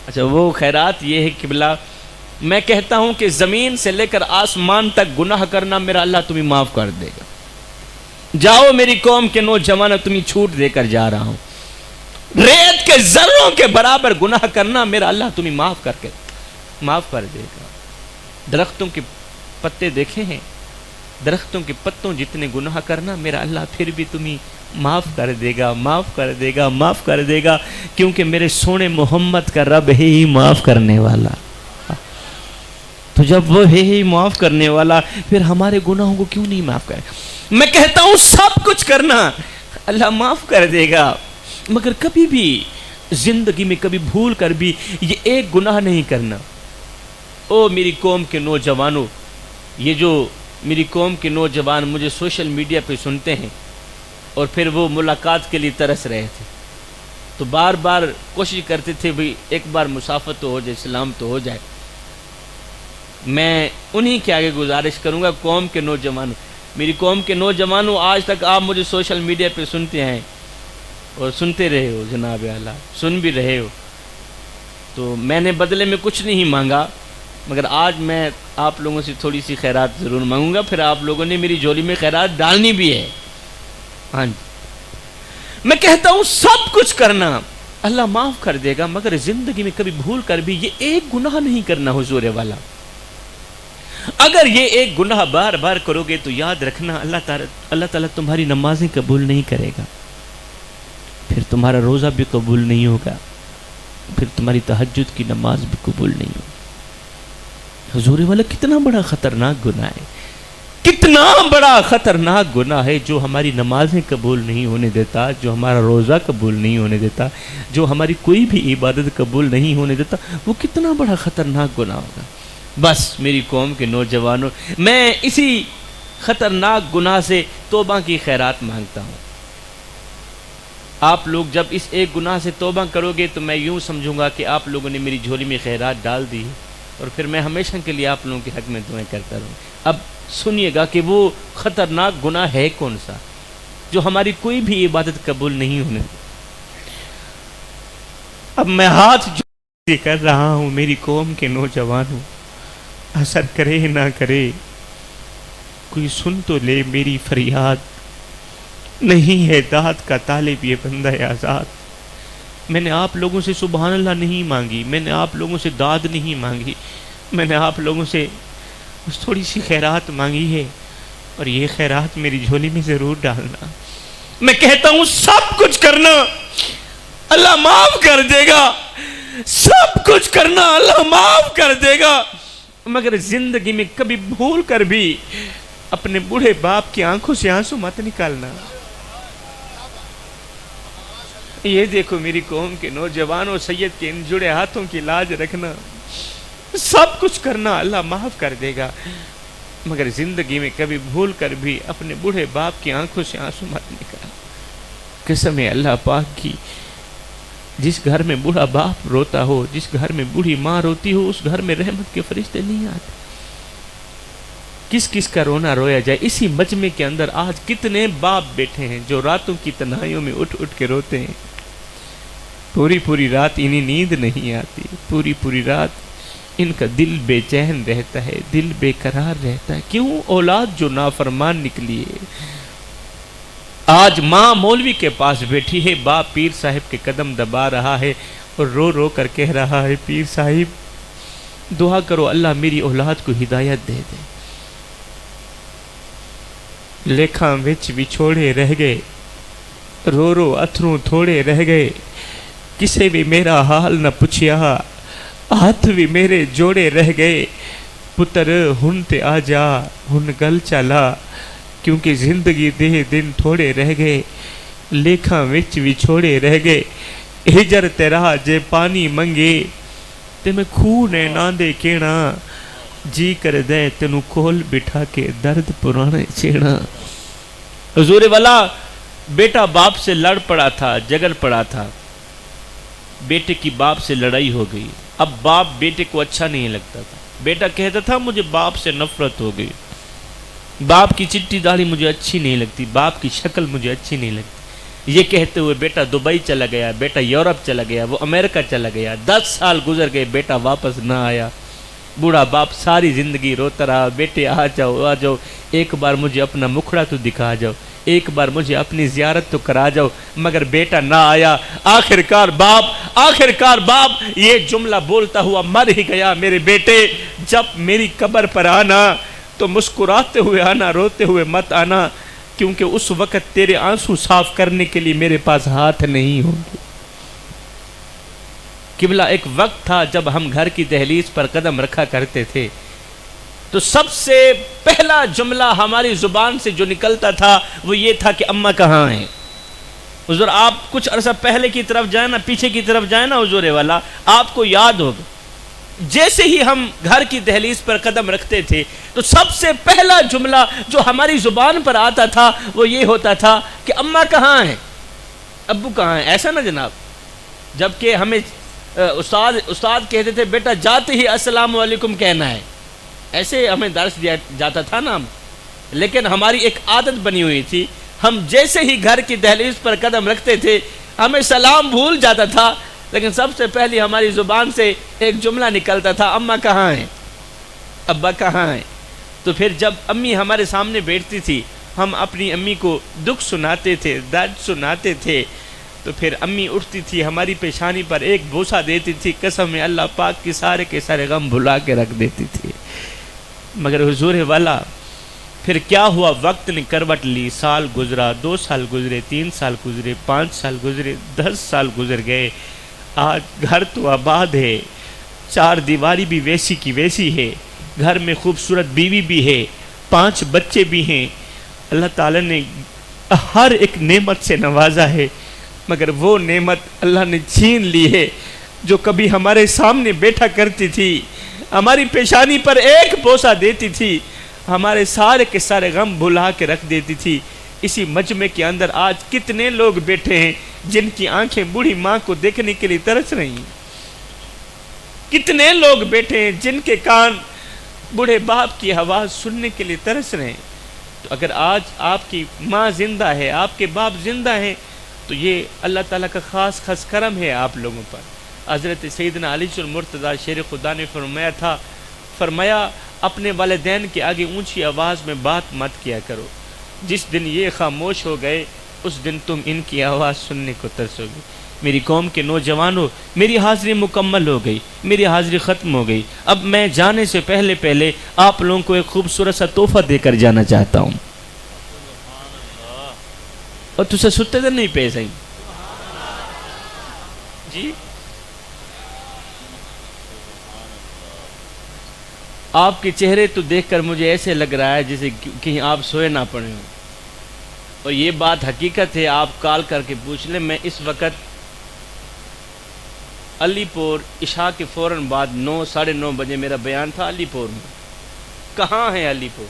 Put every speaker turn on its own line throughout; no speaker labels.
اچھا وہ خیرات یہ ہے قبلہ، میں کہتا ہوں کہ زمین سے لے کر آسمان تک گناہ کرنا میرا اللہ تمہیں معاف کر دے گا۔ جاؤ میری قوم کے نوجوانوں، تمہیں چھوٹ دے کر جا رہا ہوں، ریت کے ذروں کے برابر گناہ کرنا میرا اللہ تمہیں معاف کر دے گا۔ درختوں کے پتے دیکھے ہیں، درختوں کے پتوں جتنے گناہ کرنا میرا اللہ پھر بھی تمہیں معاف کر دے گا، معاف کر دے گا، معاف کر دے گا، کیونکہ میرے سونے محمد کا رب ہے ہی معاف کرنے والا۔ تو جب وہ ہے ہی معاف کرنے والا، پھر ہمارے گناہوں کو کیوں نہیں معاف کرے؟ میں کہتا ہوں سب کچھ کرنا اللہ معاف کر دے گا، مگر کبھی بھی زندگی میں کبھی بھول کر بھی یہ ایک گناہ نہیں کرنا۔ او میری قوم کے نوجوانوں، یہ جو میری قوم کے نوجوان مجھے سوشل میڈیا پہ سنتے ہیں اور پھر وہ ملاقات کے لیے ترس رہے تھے، تو بار بار کوشش کرتے تھے بھئی ایک بار مسافت تو ہو جائے، سلام تو ہو جائے۔ میں انہی کے آگے گزارش کروں گا، قوم کے نوجوانوں، میری قوم کے نوجوانوں، آج تک آپ مجھے سوشل میڈیا پہ سنتے ہیں اور سنتے رہے ہو، جناب اعلیٰ سن بھی رہے ہو، تو میں نے بدلے میں کچھ نہیں مانگا، مگر آج میں آپ لوگوں سے تھوڑی سی خیرات ضرور مانگوں گا، پھر آپ لوگوں نے میری جولی میں خیرات ڈالنی بھی ہے۔ ہاں جی، میں کہتا ہوں سب کچھ کرنا اللہ معاف کر دے گا، مگر زندگی میں کبھی بھول کر بھی یہ ایک گناہ نہیں کرنا حضور والا۔ اگر یہ ایک گناہ بار بار کرو گے تو یاد رکھنا اللہ تعالیٰ تمہاری نمازیں قبول نہیں کرے گا، پھر تمہارا روزہ بھی قبول نہیں ہوگا، پھر تمہاری تہجد کی نماز بھی قبول نہیں ہوگی۔ حضور والا کتنا بڑا خطرناک گناہ ہے، کتنا بڑا خطرناک گناہ ہے، جو ہماری نمازیں قبول نہیں ہونے دیتا، جو ہمارا روزہ قبول نہیں ہونے دیتا، جو ہماری کوئی بھی عبادت قبول نہیں ہونے دیتا، وہ کتنا بڑا خطرناک گناہ ہوگا۔ بس میری قوم کے نوجوانوں، میں اسی خطرناک گناہ سے توبہ کی خیرات مانگتا ہوں۔ آپ لوگ جب اس ایک گناہ سے توبہ کرو گے تو میں یوں سمجھوں گا کہ آپ لوگوں نے میری جھولی میں خیرات ڈال دی، اور پھر میں ہمیشہ کے لیے آپ لوگوں کے حق میں دعائیں کرتا رہوں۔ اب سنیے گا کہ وہ خطرناک گناہ ہے کون سا جو ہماری کوئی بھی عبادت قبول نہیں ہونے۔ اب میں ہاتھ جو کر رہا ہوں میری قوم کے نوجوانوں، اثر کرے نہ کرے، کوئی سن تو لے میری فریاد، نہیں ہے داد کا طالب یہ بندہ آزاد۔ میں نے آپ لوگوں سے سبحان اللہ نہیں مانگی، میں نے آپ لوگوں سے داد نہیں مانگی، میں نے آپ لوگوں سے بس تھوڑی سی خیرات مانگی ہے، اور یہ خیرات میری جھولی میں ضرور ڈالنا۔ میں کہتا ہوں سب کچھ کرنا اللہ معاف کر دے گا، سب کچھ کرنا اللہ معاف کر دے گا، مگر زندگی میں کبھی بھول کر بھی اپنے بوڑھے باپ کی آنکھوں سے آنسو مت نکالنا۔ یہ دیکھو میری قوم کے نوجوانوں، سید کے ان جڑے ہاتھوں کی لاج رکھنا، سب کچھ کرنا اللہ معاف کر دے گا، مگر زندگی میں کبھی بھول کر بھی اپنے بوڑھے باپ کی آنکھوں سے آنسو مت نکالنا۔ قسم ہے اللہ پاک کی، جس گھر میں بوڑھا باپ روتا ہو، جس گھر میں بوڑھی ماں روتی ہو، اس گھر میں رحمت کے فرشتے نہیں آتے۔ کس کس کا رونا رویا جائے۔ اسی مجمع کے اندر آج کتنے باپ بیٹھے ہیں جو راتوں کی تنہائیوں میں اٹھ اٹھ کے روتے ہیں، پوری پوری رات انہیں نیند نہیں آتی، پوری پوری رات ان کا دل بے چین رہتا ہے، دل بے قرار رہتا ہے۔ کیوں؟ اولاد جو نافرمان نکلی ہے۔ آج ماں مولوی کے پاس بیٹھی ہے، باپ پیر صاحب کے قدم دبا رہا ہے اور رو رو کر کہہ رہا ہے، پیر صاحب دعا کرو اللہ میری اولاد کو ہدایت دے دے۔ لیکھاں وچ وچھوڑے رہ گئے، رو رو اتھروں تھوڑے رہ گئے، کسے بھی میرا حال نہ پوچھیا، ہاتھ بھی میرے جوڑے رہ گئے، پتر ہن تے آ جا ہن گل چلا، کیونکہ زندگی دے دن تھوڑے رہ گئے، لیکھاں وچ وچھوڑے رہ گئے، ہجر تیرا جے پانی منگے تے میں خون نہ دے کینا، جی کر دے تینوں کول بٹھا کے درد پرانے چھیڑا۔ حضور والا بیٹا باپ سے لڑ پڑا تھا، جگڑ پڑا تھا، بیٹے کی باپ سے لڑائی ہو گئی۔ اب باپ بیٹے کو اچھا نہیں لگتا تھا، بیٹا کہتا تھا مجھے باپ سے نفرت ہو گئی، باپ کی چٹی داڑھی مجھے اچھی نہیں لگتی، باپ کی شکل مجھے اچھی نہیں لگتی۔ یہ کہتے ہوئے بیٹا دبئی چلا گیا، بیٹا یورپ چلا گیا، وہ امریکہ چلا گیا، 10 سال گزر گئے، بیٹا واپس نہ آیا۔ بوڑھا باپ ساری زندگی روتا رہا، بیٹے آ جاؤ، ایک بار مجھے اپنا مکھڑا تو دکھا جاؤ، ایک بار مجھے اپنی زیارت تو کرا جاؤ، مگر بیٹا نہ آیا۔ آخرکار باپ یہ جملہ بولتا ہوا مر ہی گیا، میرے بیٹے جب میری قبر پر آنا تو مسکراتے ہوئے آنا، روتے ہوئے مت آنا، کیونکہ اس وقت تیرے آنسو صاف کرنے کے لیے میرے پاس ہاتھ نہیں ہوں گے۔ قبلہ ایک وقت تھا جب ہم گھر کی دہلیز پر قدم رکھا کرتے تھے تو سب سے پہلا جملہ ہماری زبان سے جو نکلتا تھا وہ یہ تھا کہ اماں کہاں ہیں۔ حضور آپ کچھ عرصہ پہلے کی طرف جائیں نا، پیچھے کی طرف جائیں نا حضور والا، آپ کو یاد ہوگا جیسے ہی ہم گھر کی دہلیز پر قدم رکھتے تھے تو سب سے پہلا جملہ جو ہماری زبان پر آتا تھا وہ یہ ہوتا تھا کہ اماں کہاں ہیں، ابو کہاں ہیں، ایسا نا جناب؟ جبکہ ہمیں استاد کہتے تھے بیٹا جاتے ہی السلام علیکم کہنا ہے، ایسے ہمیں درس دیا جاتا تھا نا، لیکن ہماری ایک عادت بنی ہوئی تھی، ہم جیسے ہی گھر کی دہلیز پر قدم رکھتے تھے ہمیں سلام بھول جاتا تھا، لیکن سب سے پہلی ہماری زبان سے ایک جملہ نکلتا تھا اماں کہاں ہیں، ابا کہاں ہیں۔ تو پھر جب امی ہمارے سامنے بیٹھتی تھی ہم اپنی امی کو دکھ سناتے تھے، درد سناتے تھے، تو پھر امی اٹھتی تھی ہماری پیشانی پر ایک بوسہ دیتی تھی، قسم ہے اللہ پاک کے سارے غم بھلا کے رکھ دیتی تھی۔ مگر حضور والا پھر کیا ہوا، وقت نے کروٹ لی، سال گزرا، 2 سال گزرے، 3 سال گزرے، 5 سال گزرے، 10 سال گزر گئے، آج گھر تو آباد ہے، 4 دیواری بھی ویسی کی ویسی ہے، گھر میں خوبصورت بیوی بھی ہے، 5 بچے بھی ہیں، اللہ تعالیٰ نے ہر ایک نعمت سے نوازا ہے، مگر وہ نعمت اللہ نے چھین لی ہے جو کبھی ہمارے سامنے بیٹھا کرتی تھی، ہماری پیشانی پر ایک بوسہ دیتی تھی، ہمارے سارے غم بھلا کے رکھ دیتی تھی۔ اسی مجمع کے اندر آج کتنے لوگ بیٹھے ہیں جن کی آنکھیں بوڑھی ماں کو دیکھنے کے لیے ترس رہی ہیں، کتنے لوگ بیٹھے ہیں جن کے کان بوڑھے باپ کی آواز سننے کے لیے ترس رہے ہیں۔ تو اگر آج آپ کی ماں زندہ ہے، آپ کے باپ زندہ ہیں، تو یہ اللہ تعالیٰ کا خاص کرم ہے آپ لوگوں پر۔ حضرت سیدنا علی المرتضیٰ شیر خدا نے فرمایا اپنے والدین کے آگے اونچی آواز میں بات مت کیا کرو، جس دن یہ خاموش ہو گئے اس دن تم ان کی آواز سننے کو ترسو گے۔ میری قوم کے نوجوانوں، میری حاضری مکمل ہو گئی، میری حاضری ختم ہو گئی، اب میں جانے سے پہلے آپ لوگوں کو ایک خوبصورت سا تحفہ دے کر جانا چاہتا ہوں، اور تُسے ستے دن نہیں پے سہیں جی۔ آپ کے چہرے تو دیکھ کر مجھے ایسے لگ رہا ہے جیسے کہیں آپ سوئے نہ پڑے ہوں، اور یہ بات حقیقت ہے، آپ کال کر کے پوچھ لیں۔ میں اس وقت علی پور عشاء کے فوراً بعد 9 ساڑھے 9 بجے میرا بیان تھا علی پور میں۔ کہاں ہے علی پور؟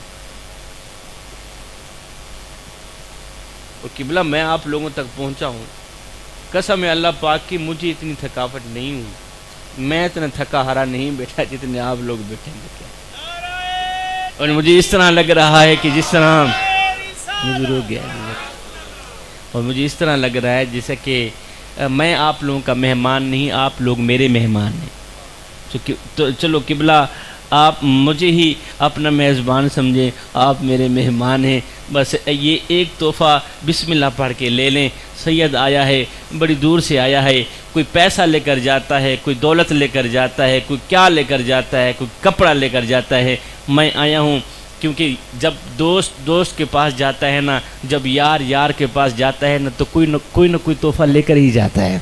اور قبلہ میں آپ لوگوں تک پہنچا ہوں، قسم ہے اللہ پاک کی مجھے اتنی تھکاوٹ نہیں ہوئی، میں اتنا تھکا ہرا نہیں بیٹھا جتنے آپ لوگ بیٹھے ہیں، اور مجھے اس طرح لگ رہا ہے کہ جس طرح مجھے رو گیا، اور مجھے اس طرح لگ رہا ہے جیسے کہ میں آپ لوگوں کا مہمان نہیں، آپ لوگ میرے مہمان ہیں۔ تو چلو قبلہ آپ مجھے ہی اپنا میزبان سمجھیں، آپ میرے مہمان ہیں، بس یہ ایک تحفہ بسم اللہ پڑھ کے لے لیں۔ سید آیا ہے، بڑی دور سے آیا ہے، کوئی پیسہ لے کر جاتا ہے، کوئی دولت لے کر جاتا ہے، کوئی کیا لے کر جاتا ہے، کوئی کپڑا لے کر جاتا ہے، میں آیا ہوں کیونکہ جب دوست کے پاس جاتا ہے نا، جب یار کے پاس جاتا ہے نا، تو کوئی نہ کوئی تحفہ لے کر ہی جاتا ہے۔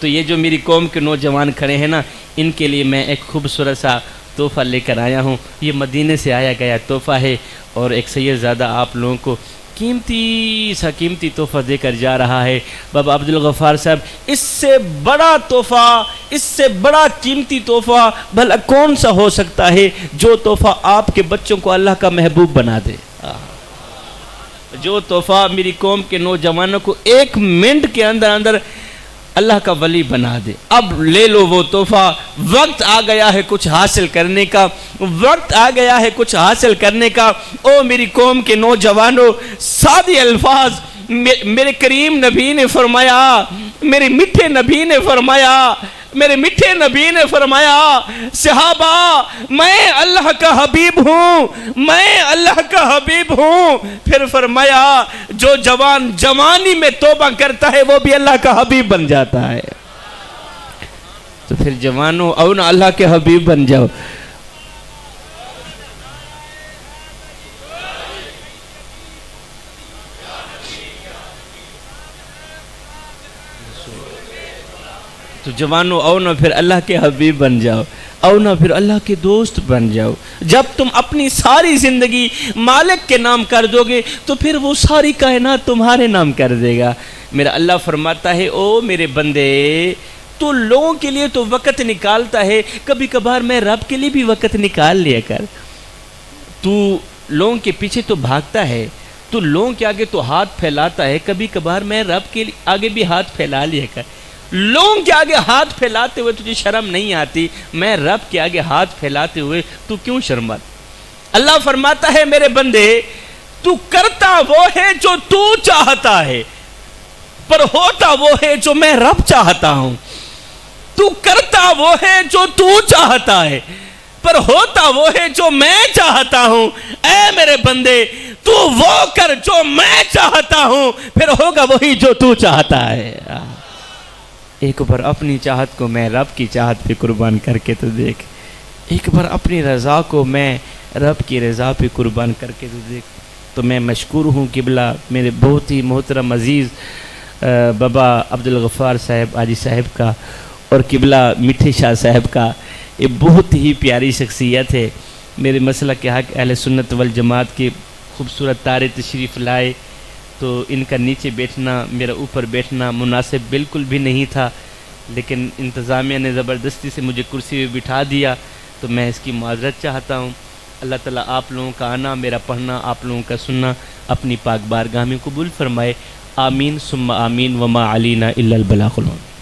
تو یہ جو میری قوم کے نوجوان کھڑے ہیں نا، ان کے لیے میں ایک خوبصورت سا تحفہ لے کر آیا ہوں، یہ مدینے سے آیا گیا تحفہ ہے، اور ایک سید زادہ آپ لوگوں کو قیمتی تحفہ دے کر جا رہا ہے۔ بابا عبدالغفار صاحب، اس سے بڑا تحفہ، اس سے بڑا قیمتی تحفہ بھلا کون سا ہو سکتا ہے جو تحفہ آپ کے بچوں کو اللہ کا محبوب بنا دے، جو تحفہ میری قوم کے نوجوانوں کو 1 منٹ کے اندر اللہ کا ولی بنا دے۔ اب لے لو وہ تحفہ، وقت آ گیا ہے کچھ حاصل کرنے کا، وقت آ گیا ہے کچھ حاصل کرنے کا۔ او میری قوم کے نوجوانوں، سادے الفاظ میرے کریم نبی نے فرمایا، میرے میٹھے نبی نے فرمایا، میرے میٹھے نبی نے فرمایا صحابہ میں اللہ کا حبیب ہوں، میں اللہ کا حبیب ہوں۔ پھر فرمایا جو جوان جوانی میں توبہ کرتا ہے وہ بھی اللہ کا حبیب بن جاتا ہے۔ تو پھر جوانوں او نا اللہ کے حبیب بن جاؤ۔ تو جوانوں او نا پھر اللہ کے حبیب بن جاؤ، او نا پھر اللہ کے دوست بن جاؤ۔ جب تم اپنی ساری زندگی مالک کے نام کر دو گے تو پھر وہ ساری کائنات تمہارے نام کر دے گا۔ میرا اللہ فرماتا ہے او میرے بندے تو لوگوں کے لیے تو وقت نکالتا ہے، کبھی کبھار میں رب کے لیے بھی وقت نکال لیا کر۔ تو لوگوں کے پیچھے تو بھاگتا ہے، تو لوگوں کے آگے تو ہاتھ پھیلاتا ہے، کبھی کبھار میں رب کے آگے بھی ہاتھ پھیلا لیا کر۔ لوگوں کے آگے ہاتھ پھیلاتے ہوئے تجھے شرم نہیں آتی، میں رب کے آگے ہاتھ پھیلاتے ہوئے تو کیوں شرمات؟ اللہ فرماتا ہے میرے بندے تو کرتا وہ ہے جو تو چاہتا ہے، پر ہوتا وہ ہے جو میں رب چاہتا ہوں۔ تو کرتا وہ ہے جو تو چاہتا ہے، پر ہوتا وہ ہے جو میں چاہتا ہوں۔ اے میرے بندے تو وہ کر جو میں چاہتا ہوں، پھر ہوگا وہی جو تو چاہتا ہے۔ ایک بار اپنی چاہت کو میں رب کی چاہت پہ قربان کر کے تو دیکھ، ایک بار اپنی رضا کو میں رب کی رضا پہ قربان کر کے تو دیکھ۔ تو میں مشکور ہوں قبلہ میرے بہت ہی محترم عزیز بابا عبدالغفار صاحب حاجی صاحب کا، اور قبلہ میٹھے شاہ صاحب کا۔ یہ بہت ہی پیاری شخصیت ہے، میرے مسلک کے حق اہل سنت والجماعت کے خوبصورت تارے تشریف لائے، تو ان کا نیچے بیٹھنا، میرا اوپر بیٹھنا مناسب بالکل بھی نہیں تھا، لیکن انتظامیہ نے زبردستی سے مجھے کرسی پہ بٹھا دیا، تو میں اس کی معذرت چاہتا ہوں۔ اللہ تعالیٰ آپ لوگوں کا آنا، میرا پڑھنا، آپ لوگوں کا سننا اپنی پاک بارگاہ میں قبول فرمائے۔ آمین ثم آمین وما علینا الا البلاغ المبین۔